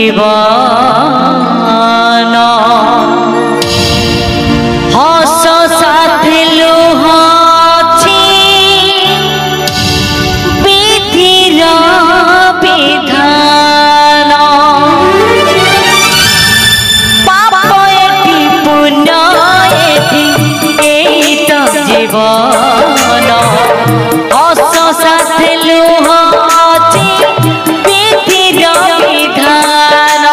जीवन हस साथी लुहाची विधिर विधान पाप एटी पुण्य एटी एत जीवन हस साथी लुहाची विधिर विधान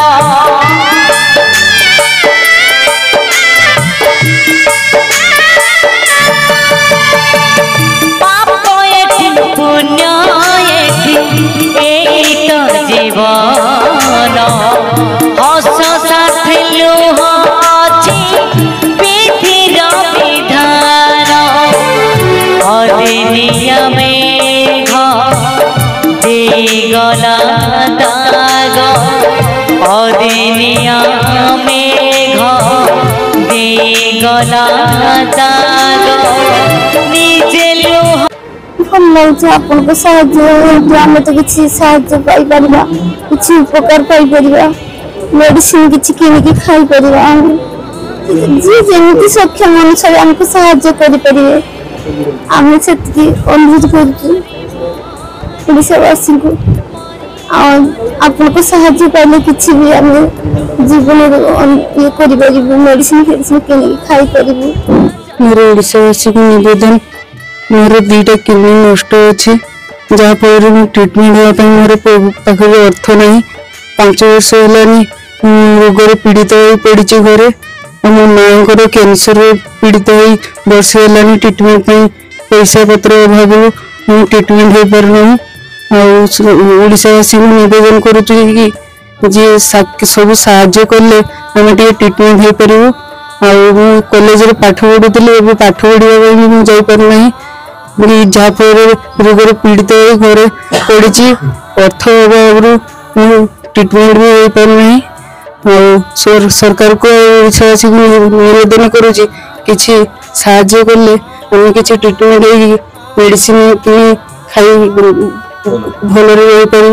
पाप एटी पुण्य एटी एत जीवन हस साथी लुहाची विधिर विधान अदिनिया मेघ देगला दाग अदिनिया मेघ देगला दाग निजे लुह भल लगे आपन को साहाଯ୍य आम तो किसी साहाଯ୍य पाई परिबा किसी उपकार पाई परिबा मेडिसिन किसी किनिकी खाई परिबा जी जेमिति सक्षम अनुसार हमको साहाଯ୍य करि परिबे आमे सेति अनुरोध करछु ओडिशावासी को आपन को साहाଯ୍य पाइले किसी भी हम जीवन ये करि परिबे मेडिसिन किनिकी खाई परिबे मोर ओडिशावासी को निवेदन मोर 2टा किडनी नष्ट अच्छे जहाँफल ट्रिटमेंट हाँपाई मोर पाखे अर्थ ना 5 वर्ष है रोगर पीड़ित हो पड़ी घरे मो माँ कैंसर पीड़ित हो वर्ष है ट्रिटमेंट पैसा पत्र अभाव ट्रिटमेंट हो पारना आशावासी निवेदन करुचु कि जी सब साहाଯ୍य कले आम ट्रिटमेंट हो पारू कॉलेज पाठ पढ़ुली पाठ पढ़ा जापारना जहाँफल रोगर पीड़ित हो घरे पड़ी अर्थ अभाव ट्रिटमेंट भी हो पारना सरकार को ओडिशावासी निवेदन करुँच किसी साहाଯ୍य कले आम किसी ट्रिटमेंट मेडिसिन कि खाई भल रही पार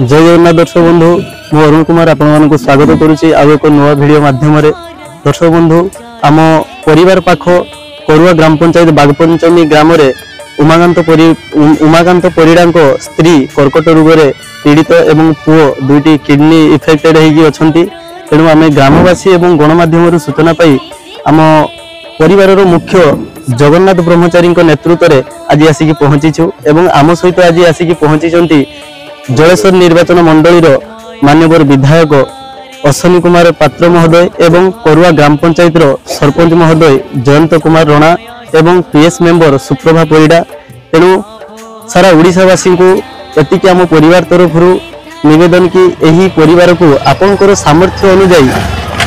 जय जगन्नाथ दर्शक बंधु मु अरुण कुमार आपण स्वागत करुच्ची आउ एक नुआ भिडियो माध्यम दर्शक बंधु आम परिवार पाख करुआ ग्राम पंचायत बागपंचमी ग्राम उमाकांत परिड़ा स्त्री कर्कट रोग पीड़ित एवं पुओ 2टी किडनी इफेक्टेड होती तेणु आम ग्रामवासी और गणमाध्यम सूचना पाई आम परिवार मुख्य जगन्नाथ ब्रह्मचारी नेतृत्व में आज आसिक पहुंचीचु एवं आम सहित आज आसिक पहुंची जलेश्वर निर्वाचन मंडली मान्यवर विधायक अश्विनी कुमार पात्र महोदय एवं करुआ ग्राम पंचायत सरपंच महोदय जयंत कुमार रणा एवं पीएस मेंबर सुप्रभा परिड़ा तेणु सारा ओडिशावासी को एतिक आम परिवार तरफ निवेदन कि यही परिवार को आपणकर सामर्थ्य अनुजाई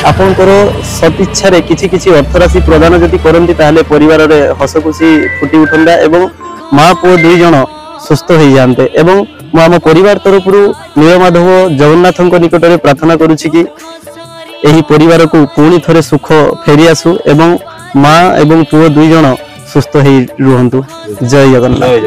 आपणकर सत इच्छा किछि किछि अर्थराशि प्रदान जदि करती ताहले परिवार रे हस खुशी फुटी उठंदा एवं माँ पुओ 2 जण सुस्थ हो जाते एवं मु आम परिवार तरफ नीलमाधव जगन्नाथ निकट में प्रार्थना करुच्ची कि यही परिवार को पुणी थरे सुख फेरी आसु एवं माँ एवं पुओ 2 जण सुस्थ हो रुहंतु। जय जगन्नाथ।